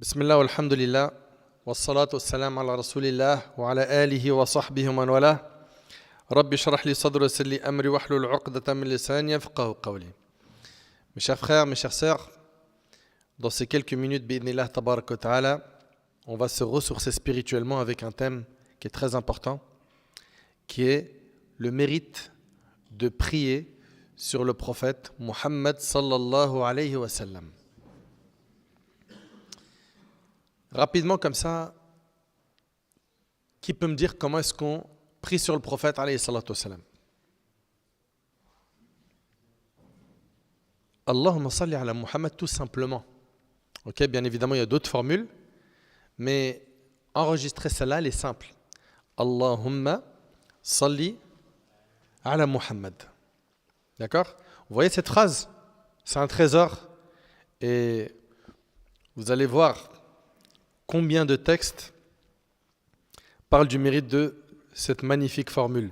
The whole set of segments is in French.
بسم الله والحمد لله والصلاة والسلام على رسول الله وعلى آله وصحبه ومن والاه رب اشرح لي صدري ويسر لي أمري واحلل عقدة من لساني يفقهوا قولي. Mes chers frères, mes chères sœurs, dans ces quelques minutes, bi'idhnillah tabarak wa ta'ala, on va se ressourcer spirituellement avec un thème qui est très important, qui est le mérite de prier sur le prophète Muhammad sallallahu alayhi wa sallam. Rapidement comme ça, qui peut me dire comment est-ce qu'on prie sur le prophète alayhi salatu wa sallam? Allahumma salli ala Muhammad tout simplement. Ok, bien évidemment il y a d'autres formules, mais enregistrer celle-là, elle est simple. Allahumma salli ala Muhammad. D'accord? Vous voyez cette phrase? C'est un trésor et vous allez voir combien de textes parlent du mérite de cette magnifique formule.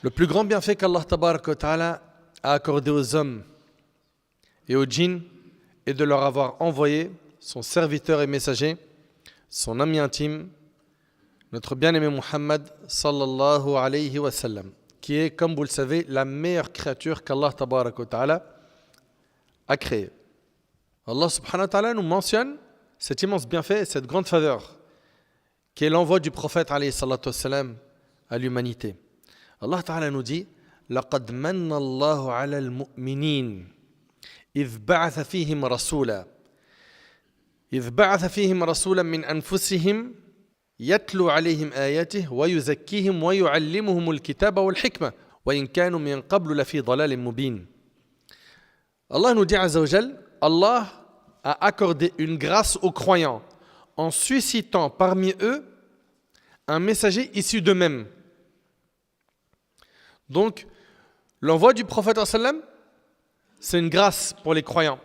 Le plus grand bienfait qu'Allah tabaraka wa ta'ala a accordé aux hommes et aux djinns est de leur avoir envoyé son serviteur et messager, son ami intime, notre bien-aimé Muhammad sallallahu alayhi wa sallam, qui est, comme vous le savez, la meilleure créature qu'Allah tabaraka wa ta'ala a créée. Allah subhanahu wa ta'ala nous mentionne cet immense bienfait et cette grande faveur qui est l'envoi du prophète alayhi salatu wassalam à l'humanité. Allah ta'ala nous dit لقد من الله على المؤمنين إذ بعث فيهم رسولا من أنفسهم يتلو عليهم آياته ويزكيهم ويعلمهم الكتاب والحكمة وإن كانوا من قبل لفي ضلال مبين. Allah nous dit Azza wa Jal, Allah a accordé une grâce aux croyants en suscitant parmi eux un messager issu d'eux-mêmes. Donc, l'envoi du prophète sallam, c'est une grâce pour les croyants.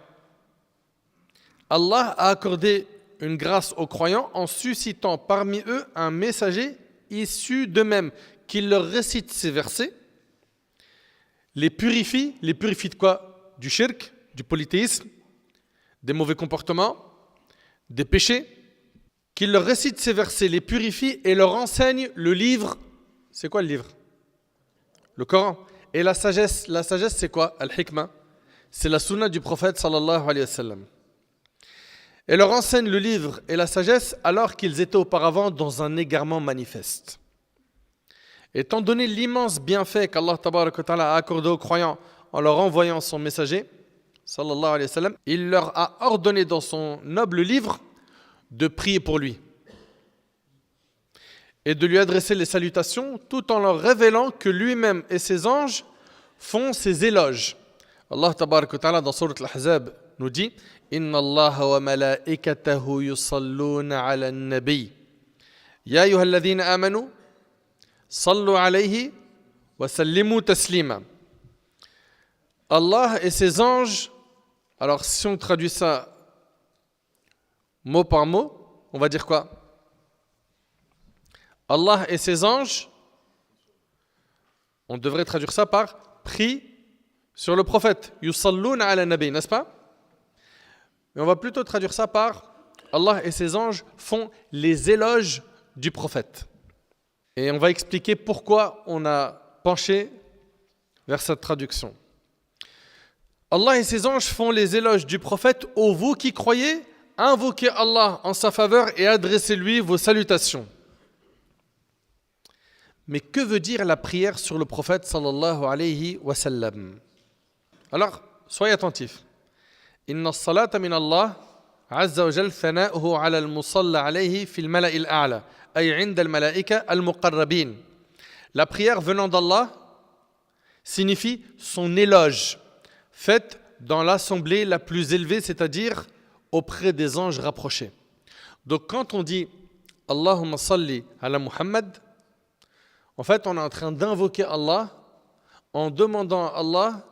Allah a accordé une grâce aux croyants en suscitant parmi eux un messager issu d'eux-mêmes qui leur récite ces versets, les purifie de quoi? Du shirk, du polythéisme, des mauvais comportements, des péchés, qui leur récite ces versets, les purifie et leur enseigne le livre. C'est quoi le livre? Le Coran. Et la sagesse c'est quoi? Al-Hikmah. C'est la sunna du prophète sallallahu alayhi wa sallam. Et leur enseigne le livre et la sagesse alors qu'ils étaient auparavant dans un égarement manifeste. Étant donné l'immense bienfait qu'Allah tabaraka wa ta'ala a accordé aux croyants en leur envoyant son messager, sallallahu alayhi wa sallam, il leur a ordonné dans son noble livre de prier pour lui et de lui adresser les salutations tout en leur révélant que lui-même et ses anges font ses éloges. Allah tabaraka wa ta'ala dans Surat Al-Ahzab nous dit Inna Allah wa malaikatahu yusalluna ala an-nabi ya ayyuhalladhina amanu sallu alayhi wa sallimu taslima. Allah et ses anges, alors si on traduit ça mot par mot, on va dire quoi? Allah et ses anges, on devrait traduire ça par prie sur le prophète. Yusalluna ala nabi, n'est-ce pas? Mais on va plutôt traduire ça par Allah et ses anges font les éloges du prophète. Et on va expliquer pourquoi on a penché vers cette traduction. Allah et ses anges font les éloges du prophète. Ô vous qui croyez, invoquez Allah en sa faveur et adressez-lui vos salutations. Mais que veut dire la prière sur le prophète sallallahu alayhi wa sallam? Alors, soyez attentifs. Inna as-salata min Allah azza wa jal thana'uhu ala al-musalla alayhi fi al-mala'i al-a'la ay 'inda al-mala'ika al-muqarrabin. La prière venant d'Allah signifie son éloge faite dans l'assemblée la plus élevée, c'est-à-dire auprès des anges rapprochés. Donc quand on dit Allahumma salli ala Muhammad, en fait on est en train d'invoquer Allah en demandant à Allah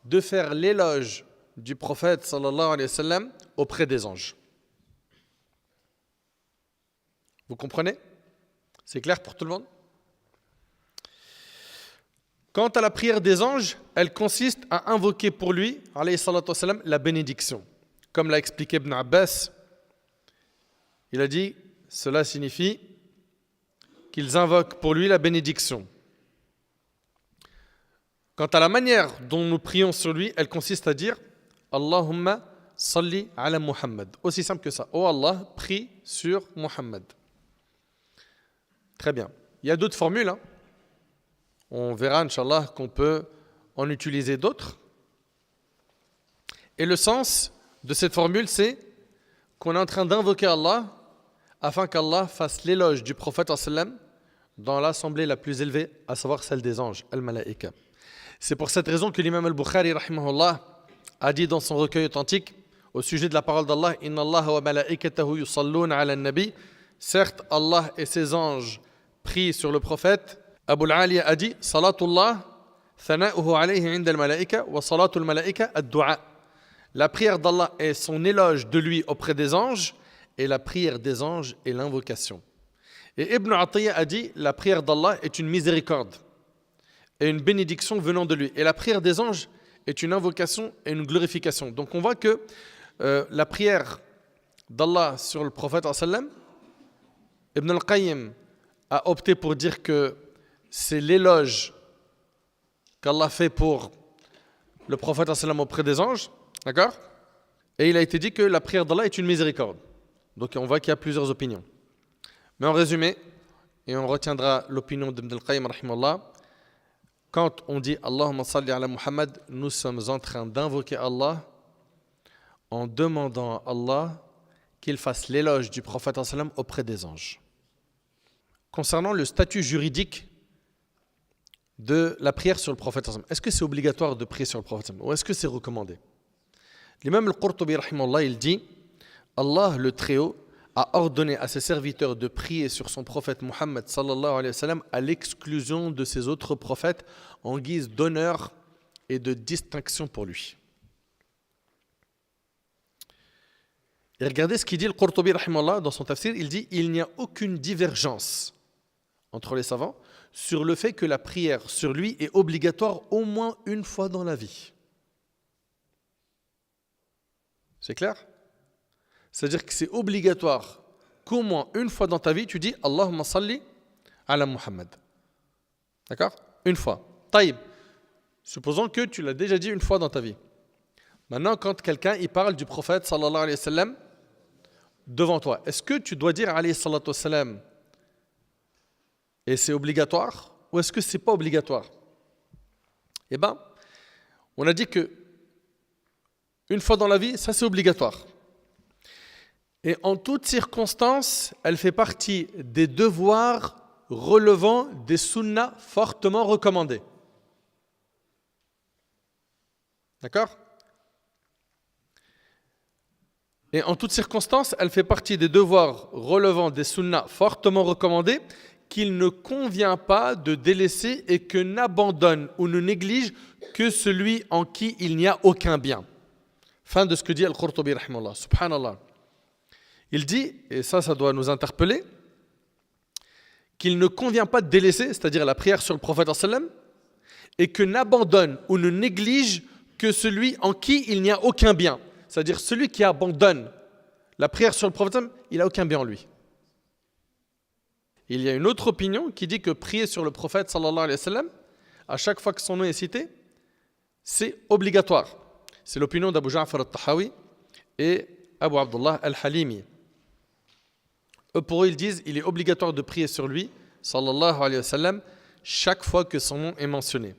de faire l'éloge du prophète sallallahu alayhi wa sallam auprès des anges. Vous comprenez? C'est clair pour tout le monde? Quant à la prière des anges, elle consiste à invoquer pour lui, alayhi salatu wa sallam, la bénédiction. comme l'a expliqué Ibn Abbas, il a dit, cela signifie qu'ils invoquent pour lui la bénédiction. Quant à la manière dont nous prions sur lui, elle consiste à dire Allahumma salli ala Muhammad. Aussi simple que ça. Oh Allah, prie sur Muhammad. Très bien. Il y a d'autres formules. On verra, Inch'Allah, qu'on peut en utiliser d'autres. Et le sens de cette formule, c'est qu'on est en train d'invoquer Allah afin qu'Allah fasse l'éloge du prophète sallam dans l'assemblée la plus élevée, à savoir celle des anges, al-malaïka. C'est pour cette raison que l'imam al-Bukhari rahimahullah a dit dans son recueil authentique au sujet de la parole d'Allah Inna Allah wa malaikatahu yusalluna ala nabi. Certes, Allah et ses anges prient sur le prophète. Abu al-Aliya a dit Salatullah thana'uhu alayhi inda al-malaika wa salatul malaika ad-du'a. La prière d'Allah est son éloge de lui auprès des anges et la prière des anges est l'invocation. Et Ibn Atiyya a dit la prière d'Allah est une miséricorde et une bénédiction venant de lui. Et la prière des anges est une invocation et une glorification. Donc on voit que la prière d'Allah sur le prophète sallam, Ibn al-Qayyim a opté pour dire que c'est l'éloge qu'Allah fait pour le prophète sallam auprès des anges, d'accord? Et il a été dit que la prière d'Allah est une miséricorde. Donc on voit qu'il y a plusieurs opinions. Mais en résumé, et on retiendra l'opinion d'Ibn al-Qayyim rahimahullah, quand on dit Allahumma salli ala Muhammad, nous sommes en train d'invoquer Allah en demandant à Allah qu'il fasse l'éloge du prophète sallam auprès des anges. Concernant le statut juridique de la prière sur le prophète sallam, est-ce que c'est obligatoire de prier sur le prophète sallam ou est-ce que c'est recommandé? L'imam al-Qurtubi rahimahullah, il dit Allah le Très-Haut a ordonné à ses serviteurs de prier sur son prophète Muhammad sallallahu alayhi wa sallam à l'exclusion de ses autres prophètes en guise d'honneur et de distinction pour lui. Et regardez ce qu'il dit le Qurtubi rahimahullah dans son tafsir, il dit il n'y a aucune divergence entre les savants sur le fait que la prière sur lui est obligatoire au moins une fois dans la vie. C'est clair? C'est-à-dire que c'est obligatoire qu'au moins une fois dans ta vie, tu dis Allahumma salli ala Muhammad. D'accord? Une fois. Taïb. Supposons que tu l'as déjà dit une fois dans ta vie. Maintenant, quand quelqu'un il parle du prophète sallallahu alayhi wa sallam devant toi, est-ce que tu dois dire alayhi salatu wa sallam et c'est obligatoire ou est-ce que c'est pas obligatoire? Eh bien, on a dit que une fois dans la vie, ça c'est obligatoire. Et en toutes circonstances, elle fait partie des devoirs relevant des sunnas fortement recommandés. D'accord? Et en toutes circonstances, elle fait partie des devoirs relevant des sunnas fortement recommandés qu'il ne convient pas de délaisser et que n'abandonne ou ne néglige que celui en qui il n'y a aucun bien. Fin de ce que dit Al-Qurtubi rahimahullah. Subhanallah. Il dit, et ça doit nous interpeller, qu'il ne convient pas de délaisser, c'est-à-dire la prière sur le prophète sallam, et que n'abandonne ou ne néglige que celui en qui il n'y a aucun bien. C'est-à-dire celui qui abandonne la prière sur le prophète sallam, il n'a aucun bien en lui. Il y a une autre opinion qui dit que prier sur le prophète sallallahu alayhi wa sallam, à chaque fois que son nom est cité, c'est obligatoire. C'est l'opinion d'Abu Ja'far al-Tahawi et Abu Abdullah al-Halimi. Eux, pour eux, ils disent qu'il est obligatoire de prier sur lui, sallallahu alayhi wa sallam, chaque fois que son nom est mentionné.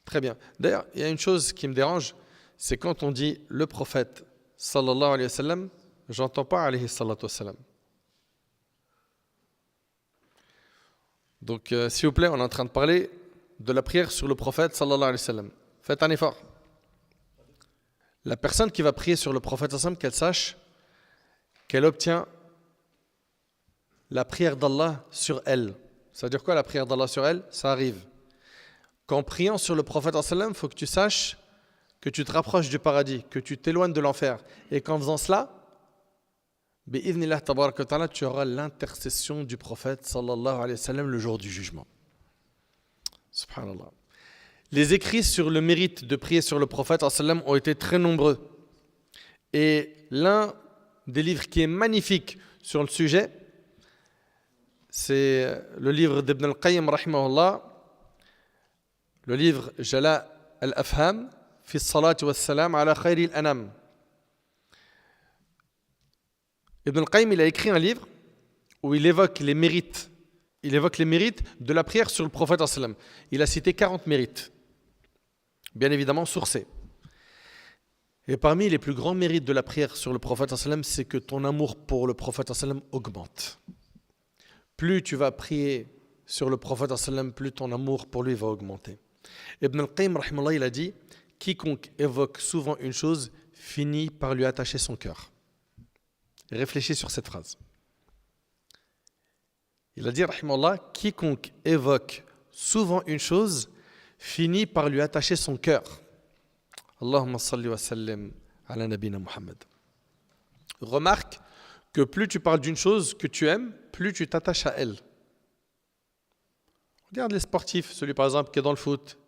Très bien. D'ailleurs, il y a une chose qui me dérange, c'est quand on dit le prophète, sallallahu alayhi wa sallam, j'entends pas alayhi salatu wa sallam. Donc, s'il vous plaît, on est en train de parler de la prière sur le prophète, sallallahu alayhi wa sallam. Faites un effort. La personne qui va prier sur le prophète, sallallahu alayhi wa sallam, qu'elle sache qu'elle obtient la prière d'Allah sur elle. Ça veut dire quoi la prière d'Allah sur elle? Ça arrive. Qu'en priant sur le prophète sallallahu alayhi wa sallam, il faut que tu saches que tu te rapproches du paradis, que tu t'éloignes de l'enfer. Et qu'en faisant cela, bi'idhnillah tabaraka wa ta'ala, tu auras l'intercession du prophète sallallahu alayhi wa sallam le jour du jugement. Subhanallah. Les écrits sur le mérite de prier sur le prophète sallallahu alayhi wa sallam ont été très nombreux. Et l'un des livres qui est magnifique sur le sujet, c'est le livre d'Ibn al-Qayyim, rahimahullah, le livre Jala al-Afham, fi salati wa salam ala khayri al-anam. Ibn al-Qayyim, il a écrit un livre où il évoque les mérites. Il évoque les mérites de la prière sur le prophète sallallahu alayhi wa sallam. Il a cité 40 mérites, bien évidemment sourcés. Et parmi les plus grands mérites de la prière sur le prophète sallallahu alayhi wa sallam, c'est que ton amour pour le prophète sallallahu alayhi wa sallam augmente. Plus tu vas prier sur le prophète sallallahu alayhi wa sallam, plus ton amour pour lui va augmenter. Ibn al-Qayyim, rahimahullah, il a dit, quiconque évoque souvent une chose finit par lui attacher son cœur. Réfléchis sur cette phrase. Il a dit, rahimahullah, quiconque évoque souvent une chose finit par lui attacher son cœur. Allahumma salli wa sallim ala nabina Muhammad. Remarque que plus tu parles d'une chose que tu aimes, plus tu t'attaches à elle. Regarde les sportifs, celui par exemple qui est dans le foot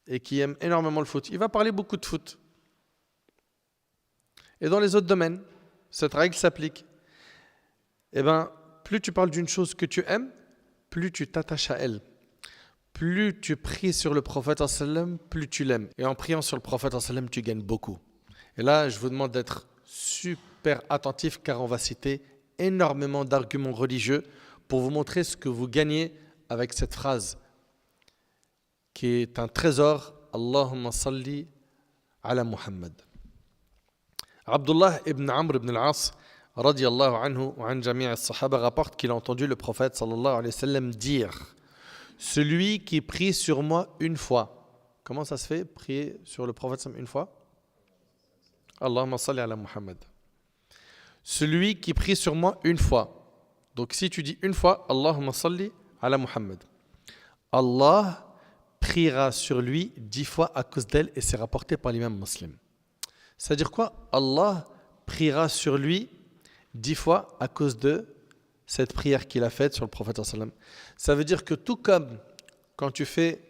et qui aime énormément le foot. Il va parler beaucoup de foot. Et dans les autres domaines, cette règle s'applique. Eh bien, plus tu parles d'une chose que tu aimes, plus tu t'attaches à elle. Plus tu pries sur le prophète sallam, plus tu l'aimes. Et en priant sur le prophète sallam, tu gagnes beaucoup. Et là, je vous demande d'être super attentif car on va citer énormément d'arguments religieux pour vous montrer ce que vous gagnez avec cette phrase qui est un trésor. Allahumma salli ala Muhammad. Abdullah ibn Amr ibn al-As radiyallahu anhu wa an jami' as-sahaba rapporte qu'il a entendu le prophète sallallahu alayhi wa sallam dire: celui qui prie sur moi une fois. Comment ça se fait, prier sur le prophète une fois? Allahumma salli ala Muhammad. Celui qui prie sur moi une fois. Donc si tu dis une fois Allahumma salli ala Muhammad, Allah priera sur lui 10 fois à cause d'elle, et c'est rapporté par l'imam Muslim. C'est-à-dire quoi? Allah priera sur lui 10 fois à cause de cette prière qu'il a faite sur le prophète sallam. Ça veut dire que tout comme quand tu fais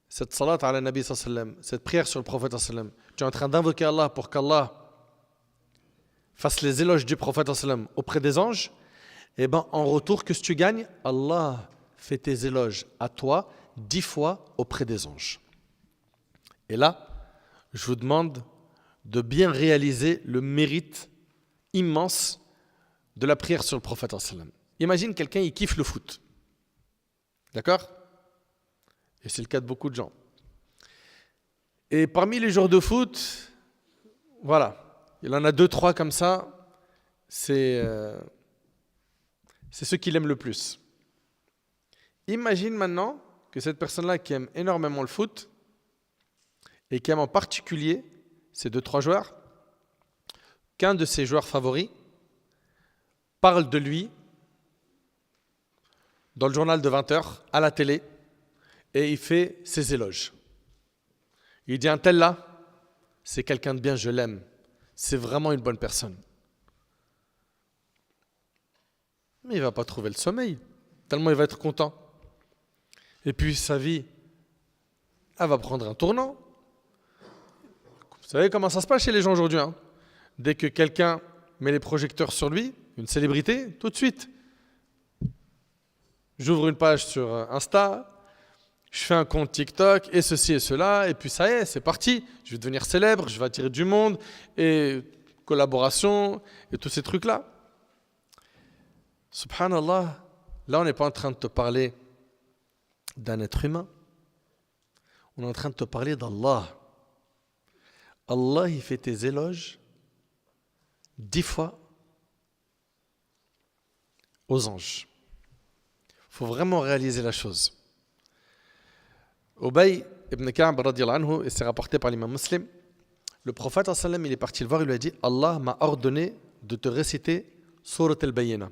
cette salat ala nabi sallam, cette prière sur le prophète sallam, tu es en train d'invoquer Allah pour qu'Allah fasse les éloges du prophète sallam auprès des anges, et ben en retour, qu'est-ce que tu gagnes? Allah fait tes éloges à toi 10 fois auprès des anges. Et là, je vous demande de bien réaliser le mérite immense de la prière sur le prophète sallam. Imagine quelqu'un, il kiffe le foot. D'accord? Et c'est le cas de beaucoup de gens. Et parmi les joueurs de foot, voilà, il en a 2-3 comme ça, c'est ceux qu'il aime le plus. Imagine maintenant que cette personne-là qui aime énormément le foot et qui aime en particulier ces 2-3 joueurs, qu'un de ses joueurs favoris parle de lui dans le journal de 20h, à la télé, et il fait ses éloges. Il dit: un tel là, c'est quelqu'un de bien, je l'aime, c'est vraiment une bonne personne. Mais il ne va pas trouver le sommeil, tellement il va être content. Et puis sa vie, elle va prendre un tournant. Vous savez comment ça se passe chez les gens aujourd'hui, hein? Dès que quelqu'un met les projecteurs sur lui, une célébrité, tout de suite, j'ouvre une page sur Insta, je fais un compte TikTok, et ceci et cela, et puis ça y est, c'est parti. Je vais devenir célèbre, je vais attirer du monde, et collaboration, et tous ces trucs-là. Subhanallah, là on n'est pas en train de te parler d'un être humain. On est en train de te parler d'Allah. Allah, il fait tes éloges 10 fois aux anges. Il faut vraiment réaliser la chose. Ubay ibn Ka'b radiyallahu anhu, et c'est rapporté par l'imam Muslim, le prophète sallam, il est parti le voir, il lui a dit: Allah m'a ordonné de te réciter Surat al-Bayyinah.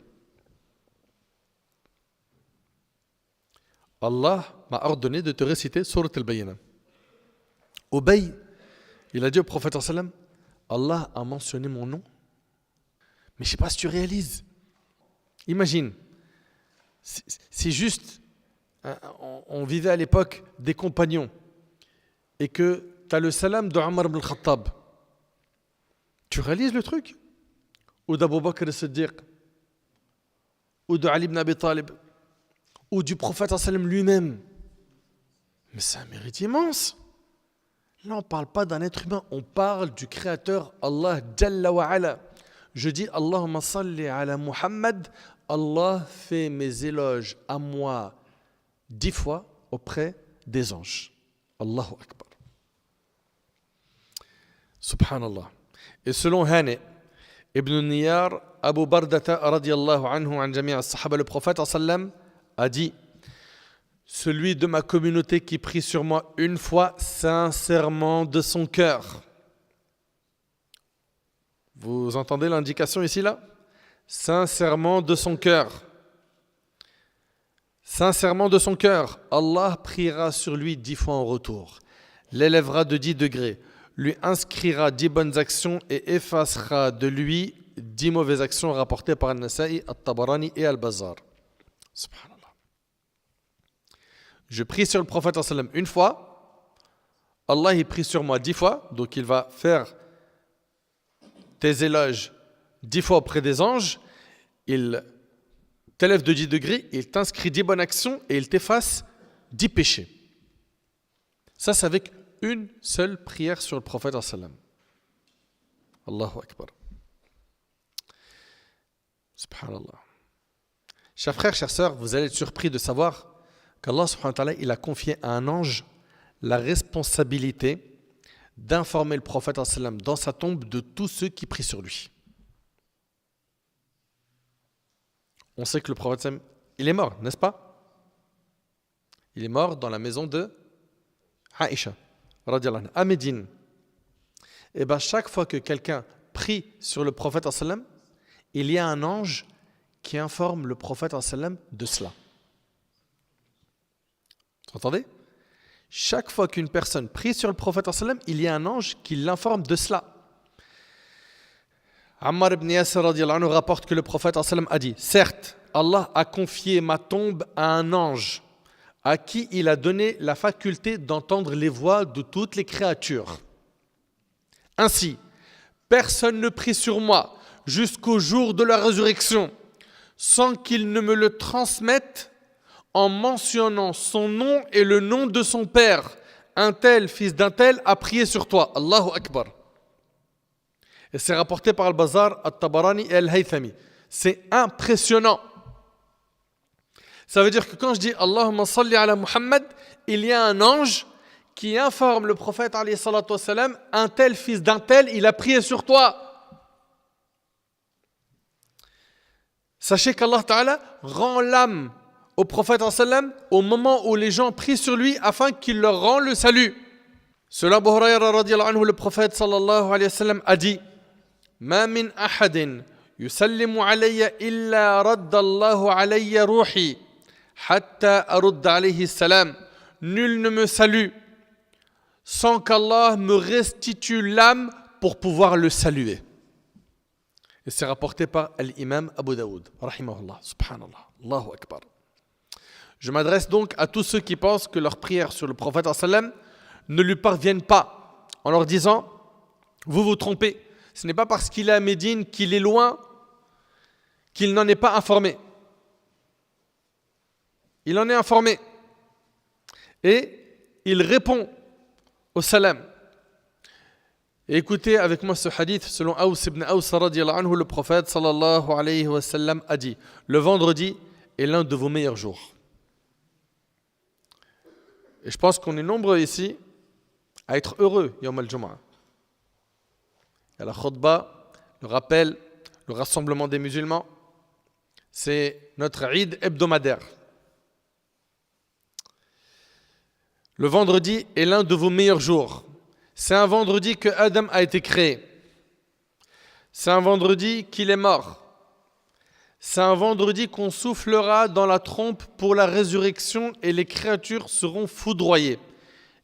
Allah m'a ordonné de te réciter Surat al-Bayyinah. Ubay, il a dit au prophète sallam: Allah a mentionné mon nom. Mais je ne sais pas si tu réalises. Imagine, si juste on vivait à l'époque des compagnons et que tu as le salam de Omar ibn al-Khattab Tu réalises le truc? Ou d'Abu Bakr as-Siddiq, ou de Ali ibn Abi Talib, ou du prophète sallam lui-même. Mais c'est un mérite immense. Là, on ne parle pas d'un être humain, on parle du Créateur Allah Jalla wa Ala. Je dis Allahumma salli ala Muhammad, Allah fait mes éloges à moi 10 fois auprès des anges. Allahu Akbar. Subhanallah. Et selon Hani ibn Niyar, Abu Bardata radiyallahu anhu an jami' as-sahaba, le prophète sallam a dit: celui de ma communauté qui prie sur moi une fois sincèrement de son cœur. Vous entendez l'indication ici là? Sincèrement de son cœur. Sincèrement de son cœur, Allah priera sur lui 10 fois en retour, l'élèvera de 10 degrés, lui inscrira 10 bonnes actions et effacera de lui 10 mauvaises actions rapportées par Al-Nasa'i, Al-Tabarani et Al-Bazar. Subhanallah. Je prie sur le prophète sallam une fois, Allah il prie sur moi 10 fois, donc il va faire tes éloges 10 fois auprès des anges, il t'élève de 10 degrés, il t'inscrit 10 bonnes actions et il t'efface 10 péchés. Ça, c'est avec une seule prière sur le prophète sallam. Allahu Akbar. Subhanallah. Chers frères, chères sœurs, vous allez être surpris de savoir qu'Allah subhanahu wa ta'ala, il a confié à un ange la responsabilité d'informer le prophète sallam dans sa tombe de tous ceux qui prient sur lui. On sait que le prophète sallam, il est mort, n'est-ce pas? Il est mort dans la maison de Aïcha, radiyallahu anha, à Médine. Et bien chaque fois que quelqu'un prie sur le prophète sallam, il y a un ange qui informe le prophète sallam de cela. Vous entendez? Chaque fois qu'une personne prie sur le prophète sallam, il y a un ange qui l'informe de cela. Ammar ibn Yasir radiyallahu anhu rapporte que le prophète sallam a dit: certes, Allah a confié ma tombe à un ange à qui il a donné la faculté d'entendre les voix de toutes les créatures. Ainsi, personne ne prie sur moi jusqu'au jour de la résurrection sans qu'il ne me le transmette en mentionnant son nom et le nom de son père. Un tel, fils d'un tel, a prié sur toi. Allahu Akbar. Et c'est rapporté par Al-Bazar, Al-Tabarani et Al-Haythami. C'est impressionnant. Ça veut dire que quand je dis Allahumma salli ala Muhammad, il y a un ange qui informe le prophète alayhi salatu wassalam, un tel, fils d'un tel, il a prié sur toi. Sachez qu'Allah Ta'ala rend l'âme au prophète sallam au moment où les gens prient sur lui afin qu'il leur rende le salut. Selon Abu Hurayra radiyallahu anhu, le prophète sallallahu alayhi wa sallam a dit: Ma min ahadin yusallimu alayya illa radda Allahu alayya ruhi hatta arudda alayhi salam. Nul ne me salue sans qu'Allah me restitue l'âme pour pouvoir le saluer. Et c'est rapporté par l'imam Abu Daoud, rahimahullah, subhanallah, Allahu Akbar. Je m'adresse donc à tous ceux qui pensent que leurs prières sur le prophète sallam ne lui parviennent pas, en leur disant: vous vous trompez, ce n'est pas parce qu'il est à Médine, qu'il est loin, qu'il n'en est pas informé. Il en est informé. Et il répond au salam. Et écoutez avec moi ce hadith, selon Aws ibn Aws radiyallahu anhu, le prophète sallallahu alayhi wa sallam a dit: le vendredi est l'un de vos meilleurs jours. Et je pense qu'on est nombreux ici à être heureux Yawm al-Jumu'ah. Et la khutbah, le rappel, le rassemblement des musulmans, c'est notre Eid hebdomadaire. Le vendredi est l'un de vos meilleurs jours. C'est un vendredi que Adam a été créé. C'est un vendredi qu'il est mort. C'est un vendredi qu'on soufflera dans la trompe pour la résurrection et les créatures seront foudroyées.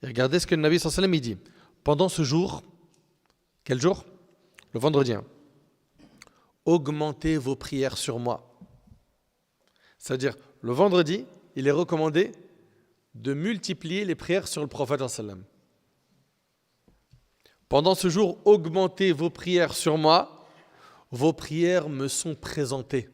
Et regardez ce que le Nabi sallallahu alayhi wa sallam dit. Pendant ce jour, quel jour? Le vendredi. Augmentez vos prières sur moi. C'est-à-dire, le vendredi, il est recommandé de multiplier les prières sur le prophète sallallahu alayhi wa sallam. Pendant ce jour, augmentez vos prières sur moi. Vos prières me sont présentées.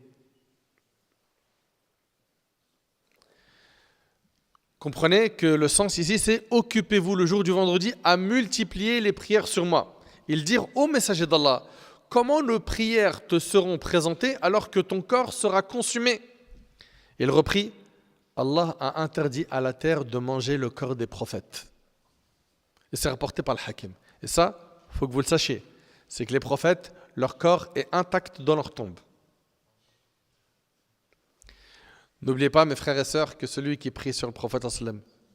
Comprenez que le sens ici, c'est occupez-vous le jour du vendredi à multiplier les prières sur moi. Ils dirent ô messager d'Allah, comment nos prières te seront présentées alors que ton corps sera consumé? Il reprit, Allah a interdit à la terre de manger le corps des prophètes. Et c'est rapporté par le Hakim. Et ça, il faut que vous le sachiez, c'est que les prophètes, leur corps est intact dans leur tombe. N'oubliez pas, mes frères et sœurs, que celui qui prie sur le prophète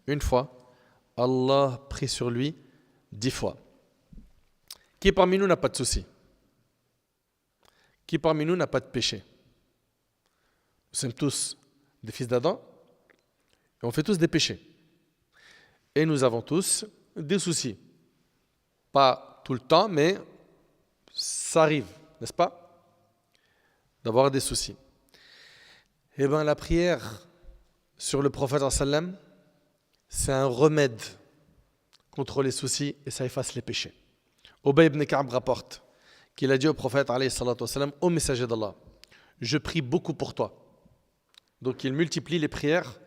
une fois, Allah prie sur lui 10 fois. Qui parmi nous n'a pas de souci? Qui parmi nous n'a pas de péché? Nous sommes tous des fils d'Adam et on fait tous des péchés. Et nous avons tous des soucis. Pas tout le temps, mais ça arrive, n'est-ce pas? D'avoir des soucis. Eh bien, la prière sur le prophète sallam, c'est un remède contre les soucis et ça efface les péchés. Ubay ibn Ka'b rapporte qu'il a dit au prophète sallam, ô messager d'Allah, je prie beaucoup pour toi. Donc il multiplie les prières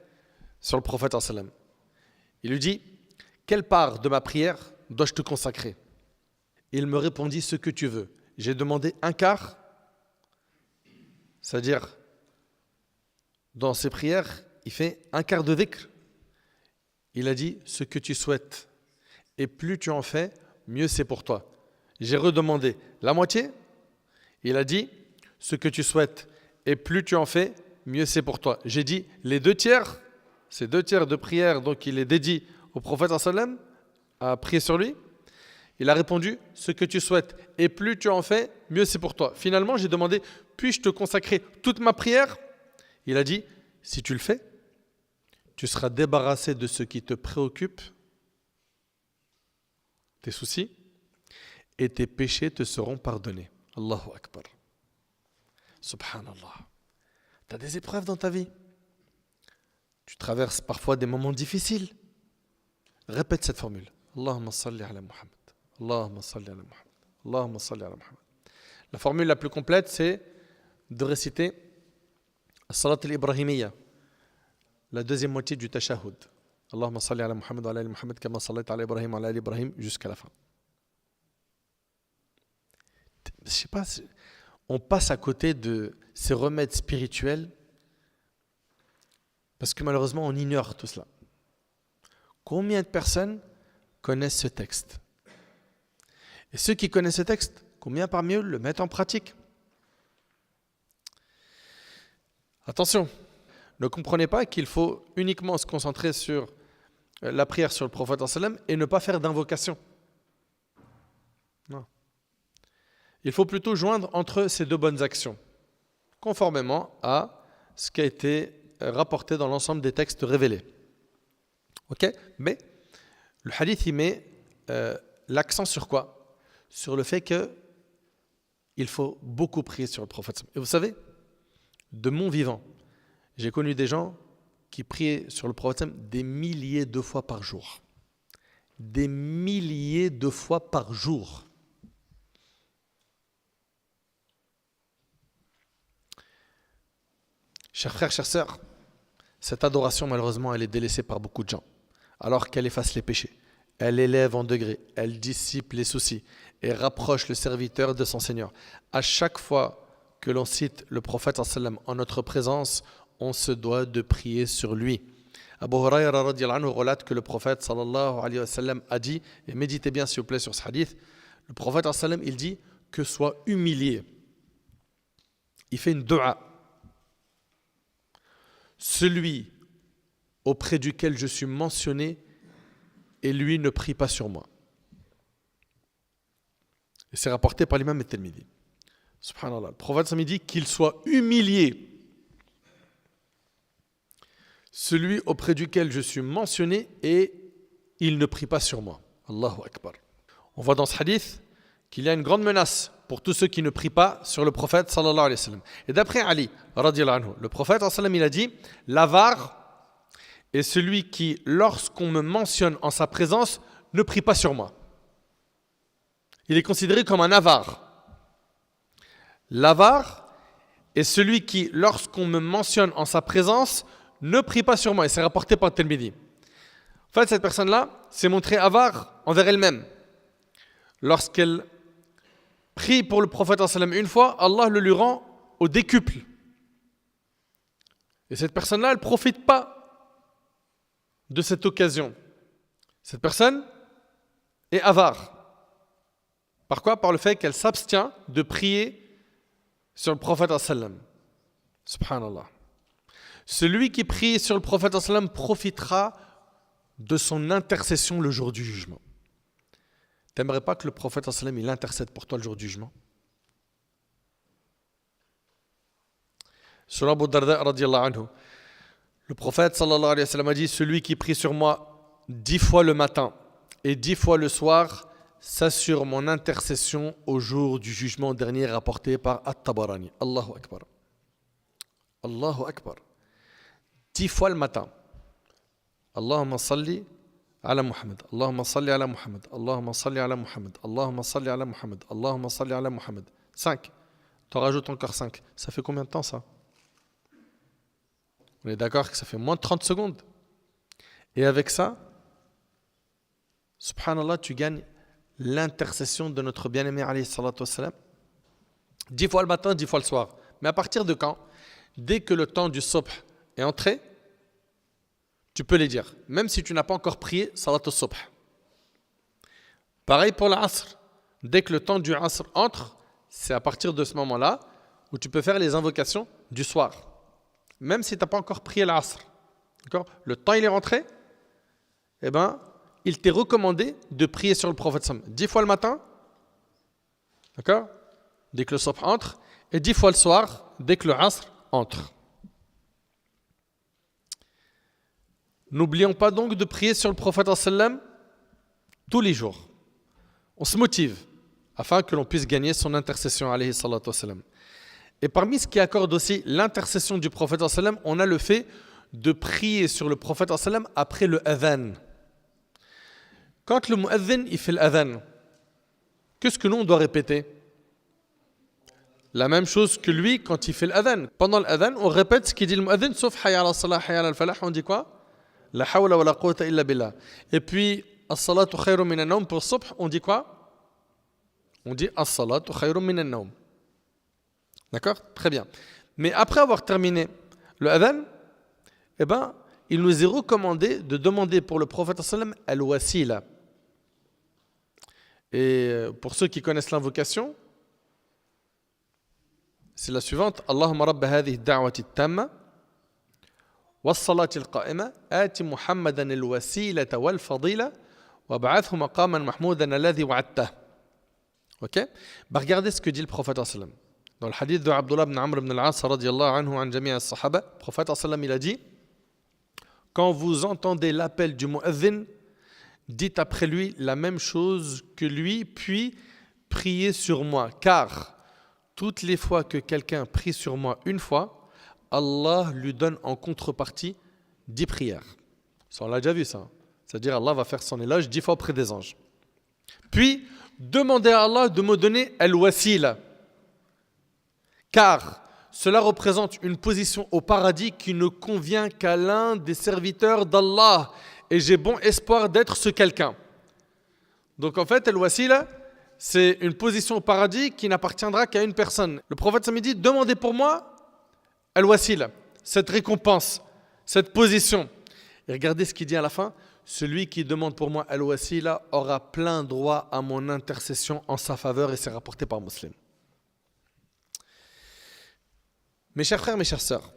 sur le prophète sallam. Il lui dit, quelle part de ma prière dois-je te consacrer? Il me répondit, ce que tu veux. J'ai demandé un quart, c'est-à-dire dans ses prières, il fait un quart de dhikr. Il a dit ce que tu souhaites. Et plus tu en fais, mieux c'est pour toi. J'ai redemandé la moitié. Il a dit ce que tu souhaites. Et plus tu en fais, mieux c'est pour toi. J'ai dit les 2 tiers. Ces 2 tiers de prière, donc il est dédié au prophète sallam, à prier sur lui. Il a répondu ce que tu souhaites. Et plus tu en fais, mieux c'est pour toi. Finalement, j'ai demandé puis-je te consacrer toute ma prière? Il a dit, si tu le fais, tu seras débarrassé de ce qui te préoccupe, tes soucis, et tes péchés te seront pardonnés. Allahu Akbar. Subhanallah. Tu as des épreuves dans ta vie. Tu traverses parfois des moments difficiles. Répète cette formule. Allahumma salli ala Muhammad. Allahumma salli ala Muhammad. Allahumma salli ala Muhammad. La formule la plus complète, c'est de réciter Salat al-Ibrahimiyya, la deuxième moitié du Tashahhud. Allahumma salli ala Muhammad wa ala ali Muhammad kama sallayta ala Ibrahim wa ala ali Ibrahim jusqu'à la fin. Je sais pas, on passe à côté de ces remèdes spirituels parce que malheureusement on ignore tout cela. Combien de personnes connaissent ce texte? Et ceux qui connaissent ce texte, combien parmi eux le mettent en pratique? Attention, ne comprenez pas qu'il faut uniquement se concentrer sur la prière sur le prophète sallam et ne pas faire d'invocation. Non. Il faut plutôt joindre entre ces 2 bonnes actions, conformément à ce qui a été rapporté dans l'ensemble des textes révélés. Ok? Mais le hadith y met l'accent sur quoi? Sur le fait qu'il faut beaucoup prier sur le prophète. Et vous savez, de mon vivant, j'ai connu des gens qui priaient sur le prophète des milliers de fois par jour. Des milliers de fois par jour. Chers frères, chères sœurs, cette adoration, malheureusement, elle est délaissée par beaucoup de gens. Alors qu'elle efface les péchés, elle élève en degrés, elle dissipe les soucis et rapproche le serviteur de son Seigneur. À chaque fois que l'on cite le prophète sallam en notre présence, on se doit de prier sur lui. Abu Hurayra radiyallahu anhu relate que le prophète sallallahu alayhi wa sallam a dit, et méditez bien s'il vous plaît sur ce hadith, le prophète sallam il dit que soit humilié. Il fait une dua. Celui auprès duquel je suis mentionné et lui ne prie pas sur moi. Et c'est rapporté par l'imam at-Tirmidhi. Subhanallah. Le prophète il dit qu'il soit humilié. Celui auprès duquel je suis mentionné et il ne prie pas sur moi. Allahu Akbar. On voit dans ce hadith qu'il y a une grande menace pour tous ceux qui ne prient pas sur le prophète sallallahu alayhi wa sallam. Et d'après Ali, radiyallahu anhu, le prophète sallallahu alayhi wa sallam, il a dit l'avare est celui qui, lorsqu'on me mentionne en sa présence, ne prie pas sur moi. il est considéré comme un avare. L'avare est celui qui, lorsqu'on me mentionne en sa présence, ne prie pas sur moi. Et c'est rapporté par Tirmidhi. En fait, cette personne-là s'est montrée avare envers elle-même. Lorsqu'elle prie pour le prophète une fois, Allah le lui rend au décuple. Et cette personne-là, elle ne profite pas de cette occasion. Cette personne est avare. Par quoi? Par le fait qu'elle s'abstient de prier sur le prophète Subhanallah. Celui qui prie sur le prophète profitera de son intercession le jour du jugement. T'aimerais pas que le prophète il intercède pour toi le jour du jugement? Sur Abu Darda radiyallahu anhu, le prophète sallallahu alayhi wa sallam a dit: celui qui prie sur moi 10 fois le matin et 10 fois le soir s'assure mon intercession au jour du jugement dernier, rapporté par At-Tabarani. Allahu Akbar. Allahu Akbar. 10 fois le matin. Allahumma salli ala Muhammad. Allahumma salli ala Muhammad. Allahumma salli ala Muhammad. Allahumma salli ala Muhammad. Allahumma salli ala Muhammad. 5. T'en rajoutes encore 5. Ça fait combien de temps ça? On est d'accord que ça fait moins de 30 secondes. Et avec ça, subhanallah, tu gagnes l'intercession de notre bien-aimé alayhi salatu wassalam. 10 fois le matin, 10 fois le soir. Mais à partir de quand? Dès que le temps du subh est entré, tu peux les dire. Même si tu n'as pas encore prié salat al-subh. Pareil pour l'asr. Dès que le temps du asr entre, c'est à partir de ce moment-là où tu peux faire les invocations du soir. Même si tu n'as pas encore prié l'asr. D'accord? Le temps il est rentré, eh ben, il t'est recommandé de prier sur le prophète 10 fois le matin, d'accord, dès que le subh entre, et 10 fois le soir, dès que le asr entre. N'oublions pas donc de prier sur le prophète tous les jours. On se motive afin que l'on puisse gagner son intercession alayhi salatu wassalam. Et parmi ce qui accorde aussi l'intercession du prophète on a le fait de prier sur le prophète après le adhan. Quand le mu'adhin il fait l'adhan, qu'est-ce que nous on doit répéter? La même chose que lui quand il fait l'adhan. Pendant l'adhan, on répète ce qu'il dit le mu'adhin, sauf hayya ala salah, hayya ala al-falah, on dit quoi? La hawla wa la quwwata illa billah. Et puis as-salatu khayrun min an-nawm pour subh, on dit quoi? On dit as-salatu khayrun min an-nawm. D'accord? Très bien. Mais après avoir terminé le adhan, eh ben, il nous est recommandé de demander pour le prophète al-wasila. Et pour ceux qui connaissent l'invocation, c'est la suivante: Allahumma rabba hadhihi ad-da'wati at-tamma was-salati al-qa'ima ati Muhammadan al-wasilata wal-fadila wab'athhu maqaman mahmoudan alladhi wa'adtah. OK? Bah, regardez ce que dit le prophète dans le hadith de Abdullah ibn Amr ibn al-As radiyallahu anhu an jami' as-sahaba. Le prophète il a dit: quand vous entendez l'appel du mu'adhin, dites après lui la même chose que lui, puis priez sur moi. Car toutes les fois que quelqu'un prie sur moi une fois, Allah lui donne en contrepartie 10 prières. Ça, on l'a déjà vu ça. C'est-à-dire Allah va faire son éloge 10 fois auprès des anges. Puis, demandez à Allah de me donner al-wasila. Car cela représente une position au paradis qui ne convient qu'à l'un des serviteurs d'Allah. Et j'ai bon espoir d'être ce quelqu'un. Donc en fait, al-wasila, c'est une position au paradis qui n'appartiendra qu'à une personne. Le prophète ça me dit: demandez pour moi al-wasila, cette récompense, cette position. Et regardez ce qu'il dit à la fin: celui qui demande pour moi al-wasila aura plein droit à mon intercession en sa faveur, et c'est rapporté par Muslim. Mes chers frères, mes chères sœurs,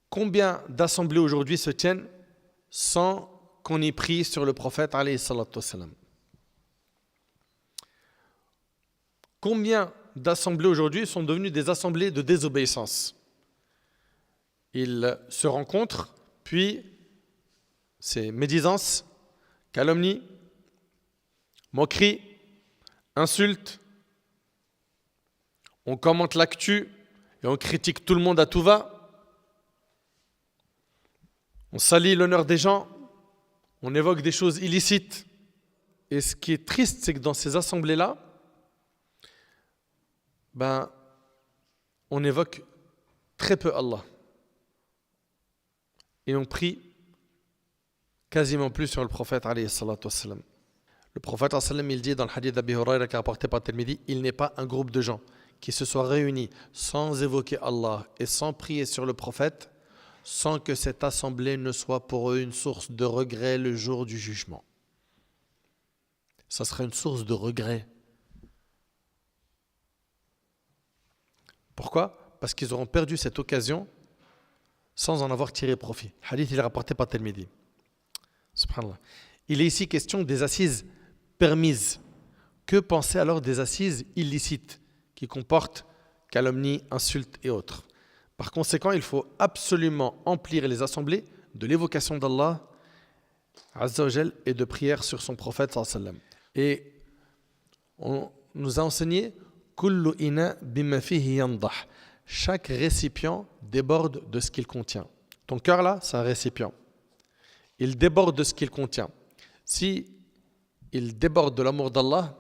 combien d'assemblées aujourd'hui se tiennent sans qu'on y prie sur le prophète alayhi salatu wassalam? Combien d'assemblées aujourd'hui sont devenues des assemblées de désobéissance? Ils se rencontrent, puis c'est médisance, calomnie, moquerie, insulte. On commente l'actu et on critique tout le monde à tout va. On salit l'honneur des gens, on évoque des choses illicites. Et ce qui est triste, c'est que dans ces assemblées-là, on évoque très peu Allah. Et on prie quasiment plus sur le prophète alayhi salatu wassalam. Le prophète alayhi sallam, il dit dans le hadith d'Abi Huraira qui est rapporté par Tirmidhi, il n'est pas un groupe de gens qui se soient réunis sans évoquer Allah et sans prier sur le prophète, sans que cette assemblée ne soit pour eux une source de regret le jour du jugement. Ça sera une source de regret. Pourquoi ? Parce qu'ils auront perdu cette occasion sans en avoir tiré profit. Le hadith, il est rapporté par Tirmidhi. Subhanallah. Il est ici question des assises permises. Que penser alors des assises illicites qui comportent calomnie, insultes et autres ? Par conséquent, il faut absolument emplir les assemblées de l'évocation d'Allah Azza wa Jal et de prière sur son prophète sallallahu alayhi wa sallam. Et on nous a enseigné kullu ina bima fihi yandah. Chaque récipient déborde de ce qu'il contient. Ton cœur là, c'est un récipient. Il déborde de ce qu'il contient. Si il déborde de l'amour d'Allah,